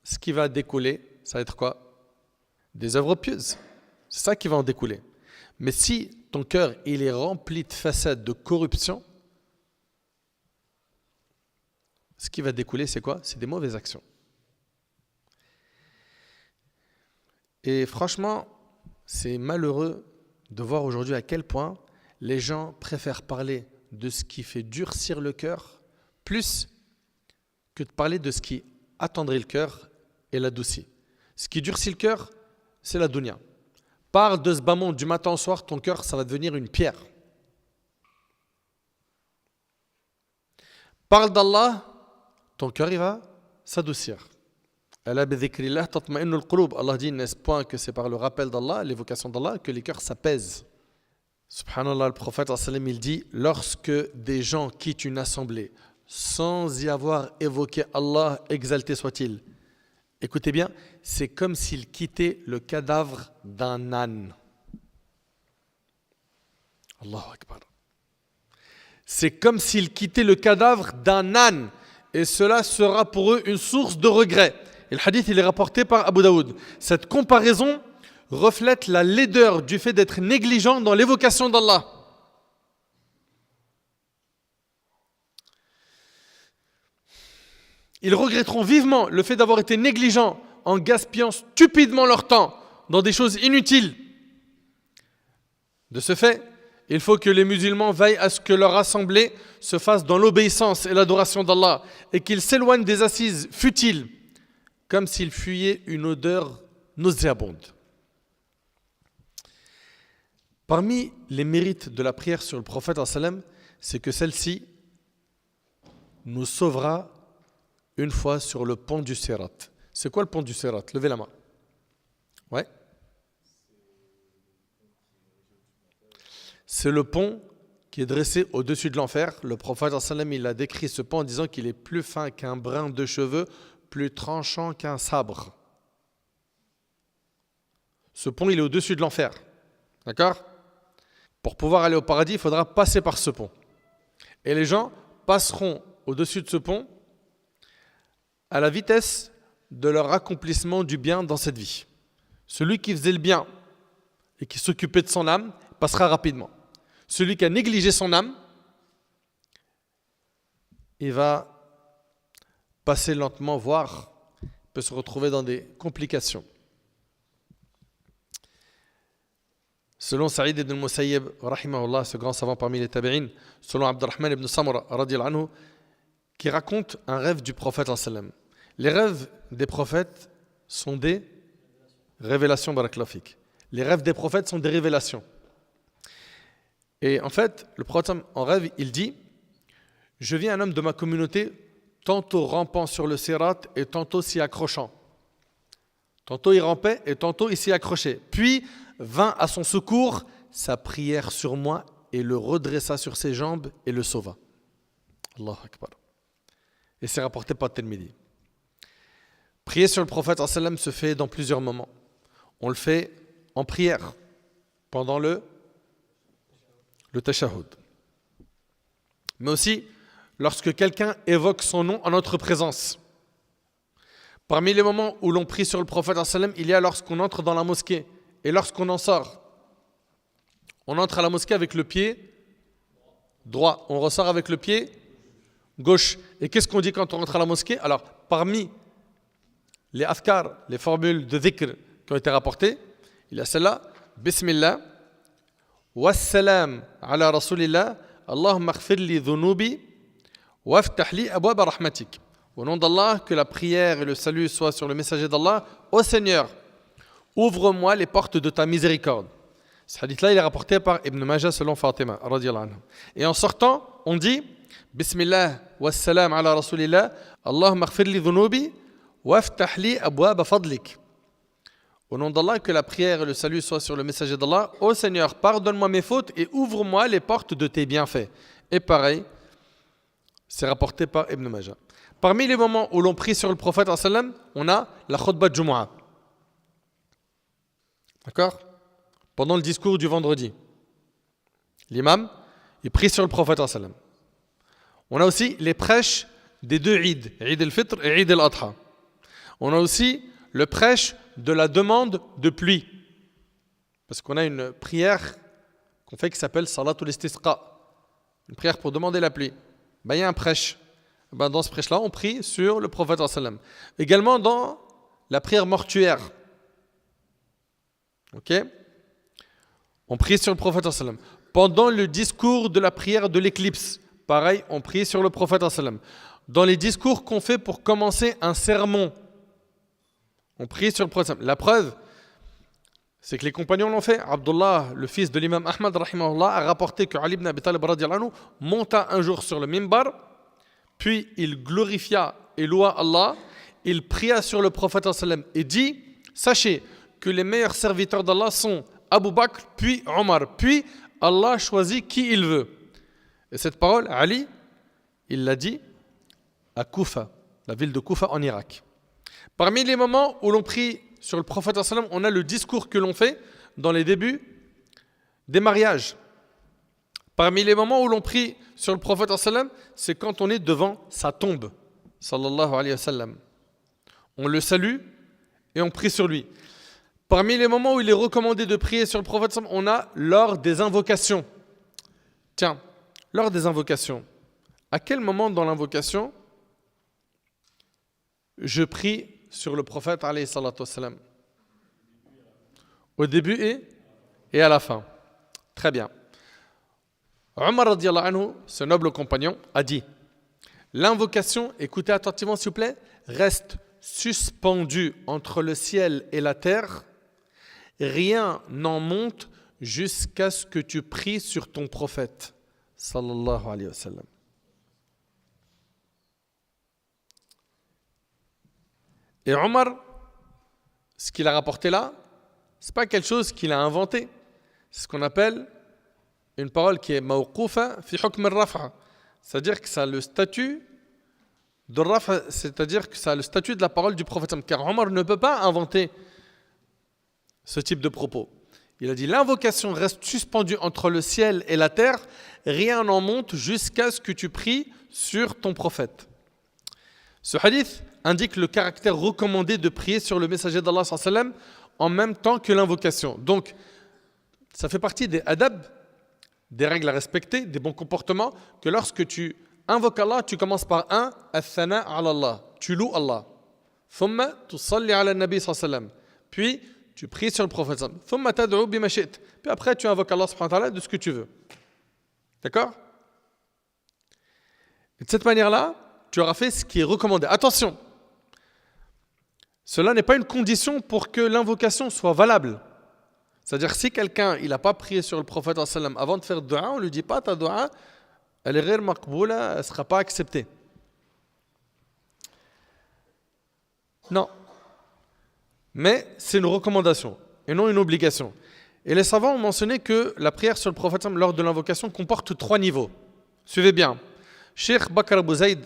ce qui va découler, ça va être quoi ? Des œuvres pieuses. C'est ça qui va en découler. Mais si ton cœur il est rempli de façades, de corruption, ce qui va découler, c'est quoi ? C'est des mauvaises actions. Et franchement, c'est malheureux de voir aujourd'hui à quel point les gens préfèrent parler de ce qui fait durcir le cœur plus que de parler de ce qui attendrit le cœur et l'adoucit. Ce qui durcit le cœur, c'est la dunya. Parle de ce bas monde du matin au soir, ton cœur, ça va devenir une pierre. Parle d'Allah, ton cœur, il va s'adoucir. Allah dit, n'est-ce point que c'est par le rappel d'Allah, l'évocation d'Allah, que les cœurs s'apaisent. Subhanallah, le prophète il dit, lorsque des gens quittent une assemblée sans y avoir évoqué Allah, exalté soit-il, écoutez bien, c'est comme s'ils quittaient le cadavre d'un âne. Allahu Akbar. C'est comme s'ils quittaient le cadavre d'un âne. Et cela sera pour eux une source de regret. Et le hadith, il est rapporté par Abu Daoud. Cette comparaison reflète la laideur du fait d'être négligent dans l'évocation d'Allah. Ils regretteront vivement le fait d'avoir été négligents en gaspillant stupidement leur temps dans des choses inutiles. De ce fait, il faut que les musulmans veillent à ce que leur assemblée se fasse dans l'obéissance et l'adoration d'Allah et qu'ils s'éloignent des assises futiles comme s'ils fuyaient une odeur nauséabonde. Parmi les mérites de la prière sur le prophète, c'est que celle-ci nous sauvera une fois sur le pont du Sirat. C'est quoi le pont du Sirat ? Levez la main. Ouais. C'est le pont qui est dressé au-dessus de l'enfer. Le prophète il a décrit ce pont en disant qu'il est plus fin qu'un brin de cheveux, plus tranchant qu'un sabre. Ce pont, il est au-dessus de l'enfer. D'accord ? Pour pouvoir aller au paradis, il faudra passer par ce pont. Et les gens passeront au-dessus de ce pont à la vitesse de leur accomplissement du bien dans cette vie. Celui qui faisait le bien et qui s'occupait de son âme passera rapidement. Celui qui a négligé son âme, il va passer lentement, voire peut se retrouver dans des complications. Selon Saïd ibn Musayyib, rahimahullah, ce grand savant parmi les tabi'in, selon Abdurrahman ibn Samura, radiyallahu anhu, qui raconte un rêve du prophète sallam. Les rêves des prophètes sont des révélations, barakallahu fik. Les rêves des prophètes sont des révélations. Et en fait, le prophète en rêve, il dit « Je vis un homme de ma communauté, tantôt rampant sur le sirat et tantôt s'y accrochant. Tantôt il rampait et tantôt il s'y accrochait. Puis vint à son secours sa prière sur moi et le redressa sur ses jambes et le sauva. » Allahu Akbar. Et c'est rapporté par Tirmidhi. Prier sur le prophète sallam se fait dans plusieurs moments. On le fait en prière, pendant le tashahhud. Mais aussi, lorsque quelqu'un évoque son nom en notre présence. Parmi les moments où l'on prie sur le prophète, il y a lorsqu'on entre dans la mosquée et lorsqu'on en sort. On entre à la mosquée avec le pied droit, on ressort avec le pied gauche. Et qu'est-ce qu'on dit quand on rentre à la mosquée? Alors, parmi les afkars, les formules de dhikr qui ont été rapportées, il y a celle-là, Bismillah, Wassalam ala Rasulillah, Allahumma ighfir li dhunubi, waftah li abwab rahmatik. Au nom d'Allah, que la prière et le salut soient sur le messager d'Allah. Ô Seigneur, ouvre-moi les portes de ta miséricorde. Ce hadith-là, il est rapporté par Ibn Majah selon Fatima, radiyallahu anha. Et en sortant, on dit Bismillah, wassalam ala Rasulillah, Allahumma ighfir li dhunubi, waftah li abwab fadlik. Au nom d'Allah, que la prière et le salut soient sur le messager d'Allah. Ô Seigneur, pardonne-moi mes fautes et ouvre-moi les portes de tes bienfaits. Et pareil, c'est rapporté par Ibn Majah. Parmi les moments où l'on prie sur le prophète, on a la khutbah de Jumu'ah. D'accord? Pendant le discours du vendredi. L'imam, il prie sur le prophète. On a aussi les prêches des deux Eid, Eid al-Fitr et Eid al-Adha. On a aussi le prêche de la demande de pluie. Parce qu'on a une prière qu'on fait qui s'appelle Salatul Istisqa. Une prière pour demander la pluie. Il y a un prêche. Dans ce prêche-là, on prie sur le prophète. Également dans la prière mortuaire. Ok? On prie sur le prophète. Pendant le discours de la prière de l'éclipse, pareil, on prie sur le prophète. Dans les discours qu'on fait pour commencer un sermon, on prie sur le prophète. La preuve, c'est que les compagnons l'ont fait. Abdullah, le fils de l'imam Ahmad, rahimahullah, a rapporté que Ali ibn Abi Talib radiyallahu anhu monta un jour sur le mimbar, puis il glorifia et loua Allah, il pria sur le prophète et dit, sachez que les meilleurs serviteurs d'Allah sont Abu Bakr, puis Omar, puis Allah choisit qui il veut. Et cette parole, Ali, il l'a dit à Koufa, la ville de Koufa en Irak. Parmi les moments où l'on prie sur le prophète, on a le discours que l'on fait dans les débuts des mariages. Parmi les moments où l'on prie sur le prophète, c'est quand on est devant sa tombe, sallallahu alayhi wa sallam. On le salue et on prie sur lui. Parmi les moments où il est recommandé de prier sur le prophète, on a lors des invocations. Tiens, lors des invocations, à quel moment dans l'invocation je prie sur le prophète, alayhi salatu wassalam? Au début et à la fin. Très bien. Omar radiyallahu anhu, ce noble compagnon, a dit l'invocation, écoutez attentivement s'il vous plaît, reste suspendue entre le ciel et la terre, rien n'en monte jusqu'à ce que tu pries sur ton prophète sallallahu alayhi wa sallam. Et Omar, ce qu'il a rapporté là, ce n'est pas quelque chose qu'il a inventé, c'est ce qu'on appelle une parole qui est mawqoufa fi hukm al-raf'a, c'est-à-dire que ça a le statut de raf'a, c'est-à-dire que ça a le statut de la parole du prophète, car Omar ne peut pas inventer ce type de propos. Il a dit l'invocation reste suspendue entre le ciel et la terre, rien n'en monte jusqu'à ce que tu pries sur ton prophète. Ce hadith indique le caractère recommandé de prier sur le messager d'Allah sallam en même temps que l'invocation. Donc, ça fait partie des adab, des règles à respecter, des bons comportements, que lorsque tu invoques Allah, tu commences par un, al-thana ala Allah, tu loues Allah. Thumma tusalli ala nabi sallam. Puis, tu pries sur le prophète sallam. Thumma tad'u bima shi'ta. Puis après, tu invoques Allah subhanahu wa ta'ala de ce que tu veux. D'accord? Et de cette manière-là, tu auras fait ce qui est recommandé. Attention, cela n'est pas une condition pour que l'invocation soit valable. C'est-à-dire si quelqu'un il n'a pas prié sur le prophète avant de faire dua, on ne lui dit pas ta dua, elle est ghayr maqboula, elle ne sera pas acceptée. Non. Mais c'est une recommandation et non une obligation. Et les savants ont mentionné que la prière sur le prophète lors de l'invocation comporte 3 niveaux. Suivez bien. Cheikh Bakr Abu Zayd,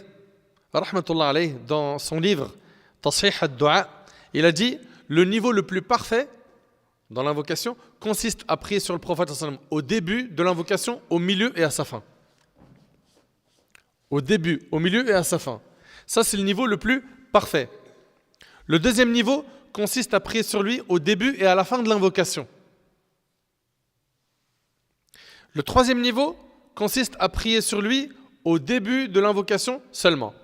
rahmatullah alayh, dans son livre Tasihih ad-Du'a, il a dit le niveau le plus parfait dans l'invocation consiste à prier sur le prophète au début de l'invocation, au milieu et à sa fin. Au début, au milieu et à sa fin. Ça, c'est le niveau le plus parfait. Le deuxième niveau consiste à prier sur lui au début et à la fin de l'invocation. Le troisième niveau consiste à prier sur lui au début de l'invocation seulement.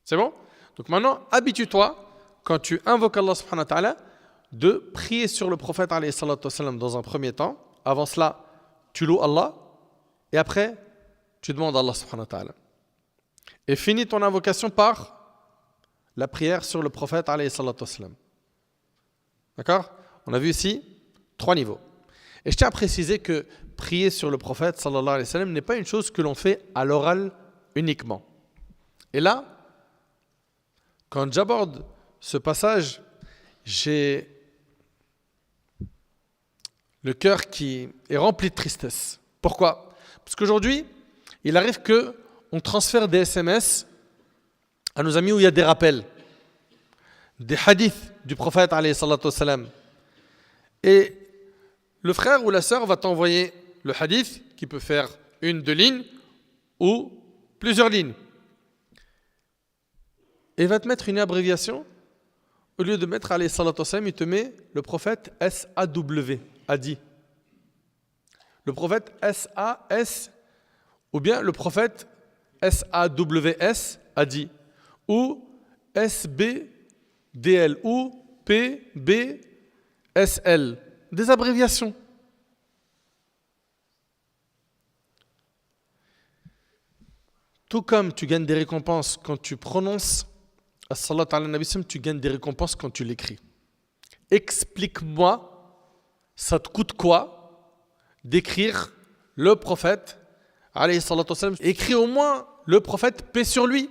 C'est bon? Donc maintenant, habitue-toi, quand tu invoques Allah subhanahu wa ta'ala, de prier sur le prophète alayhi salatu wassalam dans un premier temps. Avant cela, tu loues Allah et après, tu demandes à Allah subhanahu wa ta'ala. Et finis ton invocation par la prière sur le prophète alayhi salatu wassalam. D'accord? On a vu ici 3 niveaux. Et je tiens à préciser que prier sur le prophète sallallahu alayhi wa sallam n'est pas une chose que l'on fait à l'oral uniquement. Et là, quand j'aborde ce passage, j'ai le cœur qui est rempli de tristesse. Pourquoi? Parce qu'aujourd'hui, il arrive qu'on transfère des SMS à nos amis où il y a des rappels, des hadiths du prophète alayhi salatu wassalam. Et le frère ou la sœur va t'envoyer le hadith qui peut faire 1-2 lignes ou plusieurs lignes. Et va te mettre une abréviation. Au lieu de mettre alayhi salatu wassalam, il te met le prophète SAW, a dit. Le prophète SAS, ou bien le prophète SAWS, a dit. Ou SBDL, ou PBSL. Des abréviations. Tout comme tu gagnes des récompenses quand tu prononces as-salat ala nabi, tu gagnes des récompenses quand tu l'écris. Explique-moi, ça te coûte quoi d'écrire le prophète alayhi salatu wassalam. Écris au moins le prophète, paix sur lui.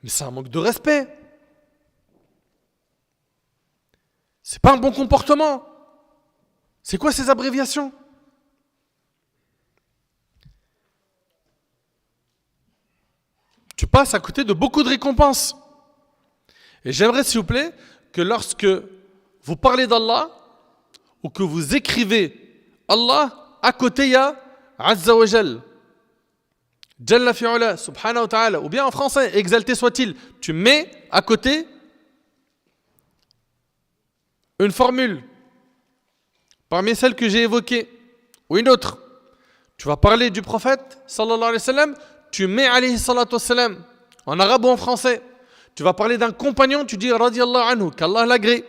Mais c'est un manque de respect. C'est pas un bon comportement. C'est quoi ces abréviations? Tu passes à côté de beaucoup de récompenses. Et j'aimerais, s'il vous plaît, que lorsque vous parlez d'Allah ou que vous écrivez Allah, à côté il y a Azza wa Jal, Jalla fi'ula, subhanahu wa ta'ala, ou bien en français, exalté soit-il, tu mets à côté une formule parmi celles que j'ai évoquées, ou une autre. Tu vas parler du prophète, sallallahu alayhi wa sallam, tu mets alayhi salatu wassalam, en arabe ou en français. Tu vas parler d'un compagnon, tu dis radiyallahu anhu, qu'Allah l'agrée.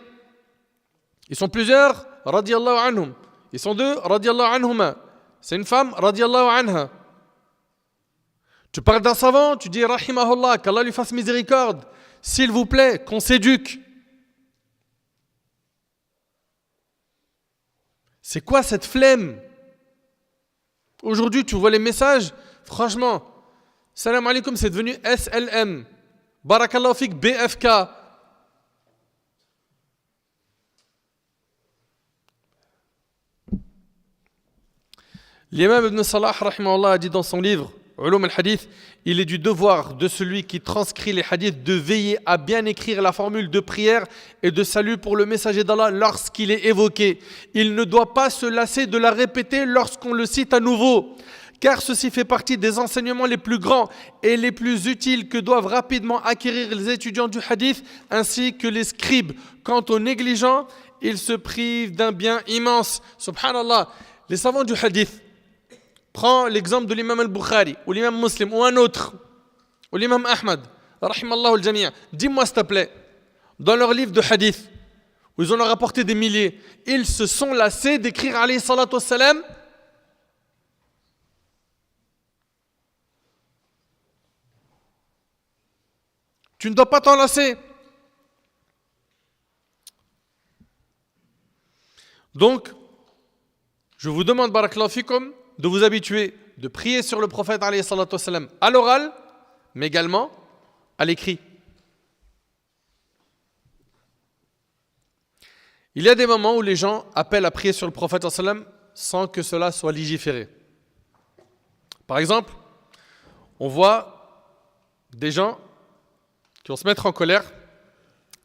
Ils sont plusieurs, radiyallahu anhum. Ils sont 2, radiyallahu anhuma. C'est une femme, radiyallahu anha. Tu parles d'un savant, tu dis rahimahullah, qu'Allah lui fasse miséricorde. S'il vous plaît, qu'on s'éduque. C'est quoi cette flemme? Aujourd'hui, tu vois les messages, franchement, salam alaikum, c'est devenu SLM. Barakallahu fik, BFK. L'imam Ibn Salah, rahimahullah, a dit dans son livre, Ulum al-Hadith, il est du devoir de celui qui transcrit les hadiths de veiller à bien écrire la formule de prière et de salut pour le messager d'Allah lorsqu'il est évoqué. Il ne doit pas se lasser de la répéter lorsqu'on le cite à nouveau, car ceci fait partie des enseignements les plus grands et les plus utiles que doivent rapidement acquérir les étudiants du hadith ainsi que les scribes. Quant aux négligents, ils se privent d'un bien immense. Subhanallah, les savants du hadith, prends l'exemple de l'imam al-Bukhari, ou l'imam Muslim, ou un autre, ou l'imam Ahmad, rahimallahu al-jami'. Dis-moi s'il te plaît, dans leur livre de hadith, où ils en ont rapporté des milliers, ils se sont lassés d'écrire alayhi salatu wassalam. Tu ne dois pas t'en lasser. Donc, je vous demande, barakallahu fikum, de vous habituer, de prier sur le prophète alayhi salatu wassalam à l'oral, mais également à l'écrit. Il y a des moments où les gens appellent à prier sur le prophète sallam sans que cela soit légiféré. Par exemple, on voit des gens qui vont se mettre en colère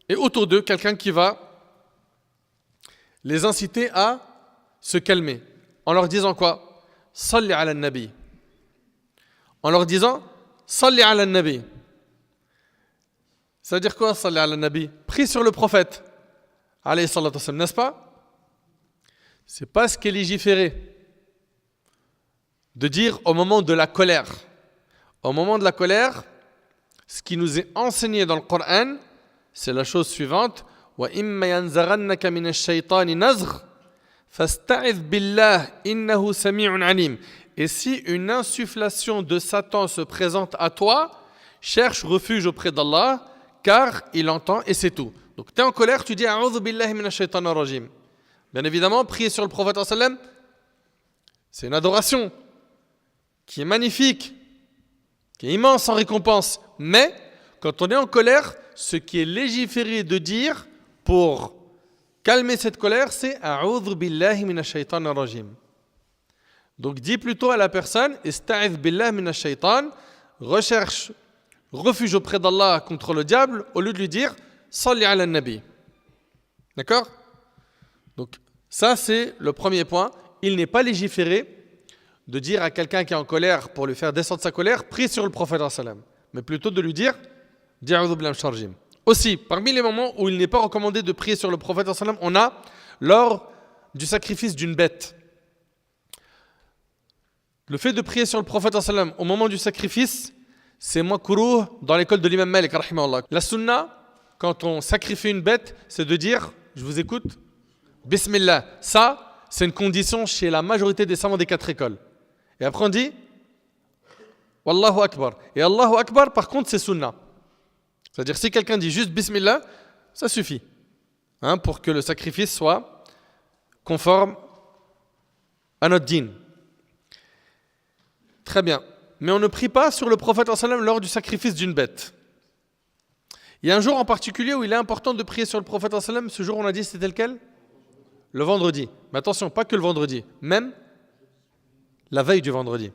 et autour d'eux, quelqu'un qui va les inciter à se calmer en leur disant quoi? Salli ala nabi. En leur disant Salli ala nabi. Ça veut dire quoi, Salli ala nabi? Prie sur le prophète. Alayhi salatu wassalam, n'est-ce pas? C'est pas ce qui est légiféré de dire au moment de la colère. Au moment de la colère, ce qui nous est enseigné dans le Coran, c'est la chose suivante. وَإِمَّا يَنْزَغَنَّكَ مِنَ الشَّيْطَانِ نَزْغٌ فَاسْتَعِذْ بِاللَّهِ إِنَّهُ سَمِيعٌ عَلِيمٌ. Et si une insufflation de Satan se présente à toi, cherche refuge auprès d'Allah, car il entend et c'est tout. Donc tu es en colère, tu dis A'udhu billahi minash shaitanir rajim. Bien évidemment, prier sur le prophète sallam, c'est une adoration qui est magnifique, qui est immense en récompense. Mais quand on est en colère, ce qui est légiféré de dire pour calmer cette colère, c'est A'udhu billahi minash shaitanir rajim. Donc dis plutôt à la personne Ista'idh billahi minash shaitan, recherche refuge auprès d'Allah contre le diable, au lieu de lui dire Salli ala nabi. D'accord? Donc ça c'est le premier point. Il n'est pas légiféré de dire à quelqu'un qui est en colère pour lui faire descendre sa colère, prie sur le prophète sallam, mais plutôt de lui dire A'udhu billahi minash shaitanir. Aussi, parmi les moments où il n'est pas recommandé de prier sur le prophète sallam, on a lors du sacrifice d'une bête. Le fait de prier sur le prophète sallam au moment du sacrifice, c'est makrouh dans l'école de l'imam Malik rahimahullah. La sunna, quand on sacrifie une bête, c'est de dire, je vous écoute, Bismillah. Ça, c'est une condition chez la majorité des savants des 4 écoles. Et après on dit, Wallahu Akbar. Et Allahu Akbar, par contre, c'est sunna. C'est-à-dire, si quelqu'un dit juste Bismillah, ça suffit. Pour que le sacrifice soit conforme à notre dîn. Très bien. Mais on ne prie pas sur le prophète sallam lors du sacrifice d'une bête. Il y a un jour en particulier où il est important de prier sur le prophète sallam. Ce jour, on a dit, c'était lequel? Le vendredi. Mais attention, pas que le vendredi. Même la veille du vendredi.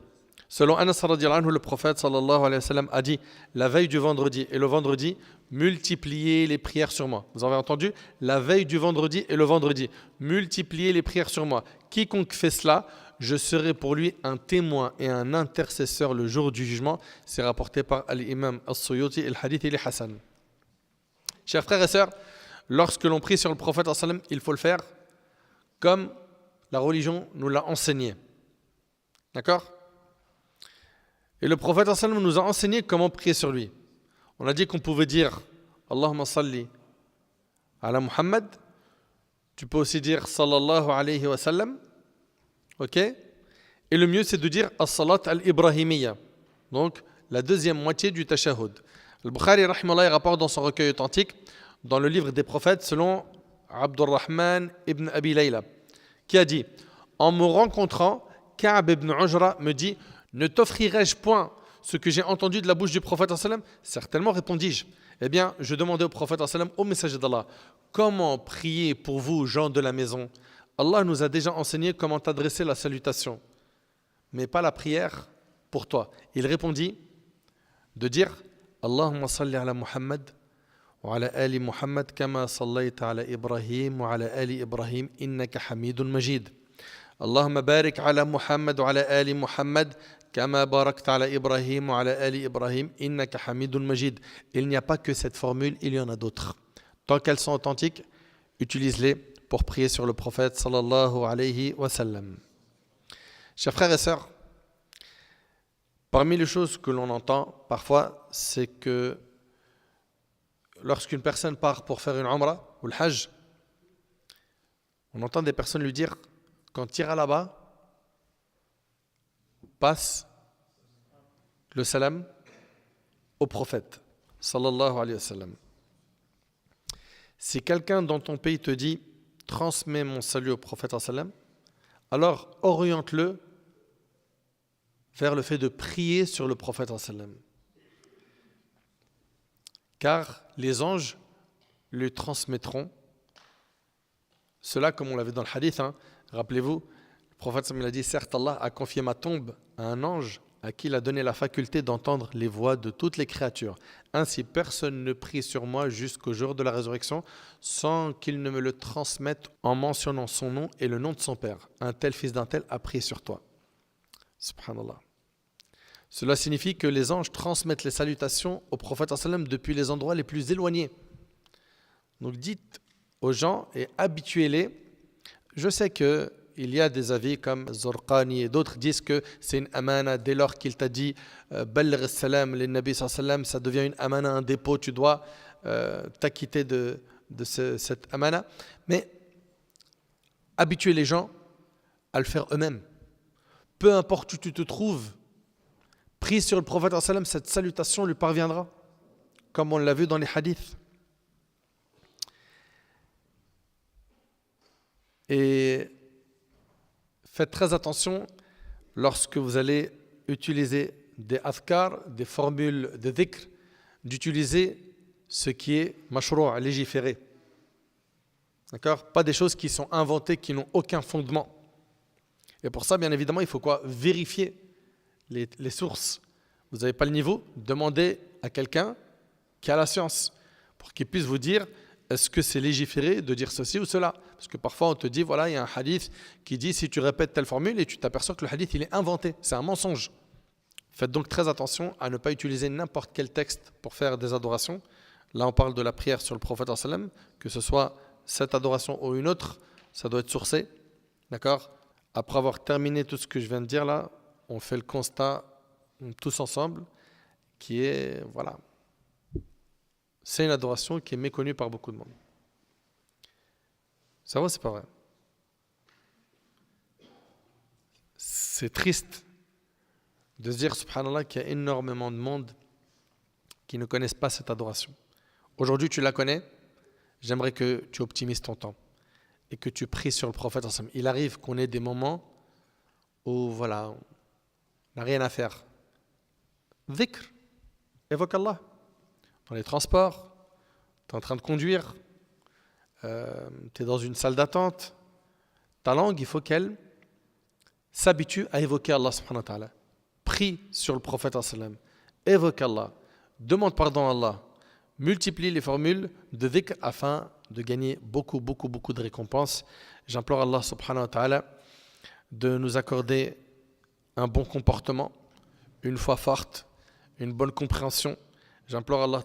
Selon Anas radhiyallahu anhu, le prophète sallallahu alayhi wa sallam a dit la veille du vendredi et le vendredi, multipliez les prières sur moi. Vous avez entendu? La veille du vendredi et le vendredi, multipliez les prières sur moi. Quiconque fait cela, je serai pour lui un témoin et un intercesseur le jour du jugement. C'est rapporté par l'imam As-Suyuti et le hadith il est Hassan. Chers frères et sœurs, lorsque l'on prie sur le prophète sallallahu alayhi wa sallam, il faut le faire comme la religion nous l'a enseigné. D'accord? Et le prophète sallallahu alayhi wa sallam nous a enseigné comment prier sur lui. On a dit qu'on pouvait dire Allahumma salli ala Muhammad. Tu peux aussi dire sallallahu alayhi wa sallam. Ok? Et le mieux c'est de dire as-salat al-ibrahimiyya. Donc la deuxième moitié du tashahhud. Al-Bukhari rahimahullah rapporte dans son recueil authentique, dans le livre des prophètes, selon Abdurrahman ibn Abi Layla, qui a dit en me rencontrant, Ka'b ibn Ujra me dit ne t'offrirai-je point ce que j'ai entendu de la bouche du prophète sallam? Certainement, répondis-je. Eh bien, je demandais au prophète sallam, au messager d'Allah, comment prier pour vous, gens de la maison? Allah nous a déjà enseigné comment t'adresser la salutation, mais pas la prière pour toi. Il répondit de dire Allahumma salli ala Muhammad wa ala ali Muhammad kama sallayta ala Ibrahim wa ala ali Ibrahim innaka hamidun majid. Allahumma barik ala Muhammad wa ala ali Muhammad kama barakta ala Ibrahim wa ala ali Ibrahim innaka hamidun majid. Il n'y a pas que cette formule, il y en a d'autres. Tant qu'elles sont authentiques, utilise-les pour prier sur le prophète sallallahu alayhi wa sallam. Chers frères et sœurs, parmi les choses que l'on entend parfois, c'est que lorsqu'une personne part pour faire une umrah ou le hajj, on entend des personnes lui dire quand tu iras là-bas, passe le salam au prophète sallallahu alayhi wa sallam. Si quelqu'un dans ton pays te dit transmets mon salut au prophète sallam, alors oriente-le vers le fait de prier sur le prophète sallam. Car les anges lui transmettront cela, comme on l'avait dans le hadith. Rappelez-vous, le prophète sallam a dit certes Allah a confié ma tombe à un ange à qui il a donné la faculté d'entendre les voix de toutes les créatures. Ainsi, personne ne prie sur moi jusqu'au jour de la résurrection sans qu'il ne me le transmette en mentionnant son nom et le nom de son père. Un tel fils d'un tel a prié sur toi. Subhanallah. Cela signifie que les anges transmettent les salutations au prophète sallam depuis les endroits les plus éloignés. Donc dites aux gens et habituez-les. Je sais qu'il y a des avis comme Zorqani et d'autres disent que c'est une amana dès lors qu'il t'a dit Balligh salam les Nabi sallam, ça devient une amana, un dépôt, tu dois t'acquitter de cette amana. Mais habituez les gens à le faire eux-mêmes. Peu importe où tu te trouves, prie sur le prophète sallam, cette salutation lui parviendra, comme on l'a vu dans les hadiths. Et faites très attention lorsque vous allez utiliser des adhkar, des formules de dhikr, d'utiliser ce qui est mashrou', légiféré. D'accord ? Pas des choses qui sont inventées, qui n'ont aucun fondement. Et pour ça, bien évidemment, il faut quoi ? Vérifier les sources. Vous n'avez pas le niveau, demandez à quelqu'un qui a la science pour qu'il puisse vous dire est-ce que c'est légiféré de dire ceci ou cela ? Parce que parfois on te dit voilà, il y a un hadith qui dit si tu répètes telle formule et tu t'aperçois que le hadith il est inventé, c'est un mensonge. Faites donc très attention à ne pas utiliser n'importe quel texte pour faire des adorations. Là on parle de la prière sur le prophète sallam, que ce soit cette adoration ou une autre, ça doit être sourcé. D'accord ? Après avoir terminé tout ce que je viens de dire là, on fait le constat tous ensemble qui est voilà. C'est une adoration qui est méconnue par beaucoup de monde. Ça va, c'est pas vrai. C'est triste de se dire, subhanallah, qu'il y a énormément de monde qui ne connaissent pas cette adoration. Aujourd'hui, tu la connais. J'aimerais que tu optimises ton temps et que tu pries sur le prophète. Il arrive qu'on ait des moments où, voilà, on n'a rien à faire. Dhikr, évoque Allah. Dans les transports, tu es en train de conduire, tu es dans une salle d'attente, ta langue, il faut qu'elle s'habitue à évoquer Allah subhanahu wa ta'ala. Prie sur le prophète sallam, évoque Allah, demande pardon à Allah, multiplie les formules de dhikr afin de gagner beaucoup de récompenses. J'implore Allah subhanahu wa ta'ala de nous accorder un bon comportement, une foi forte, une bonne compréhension. J'implore Allah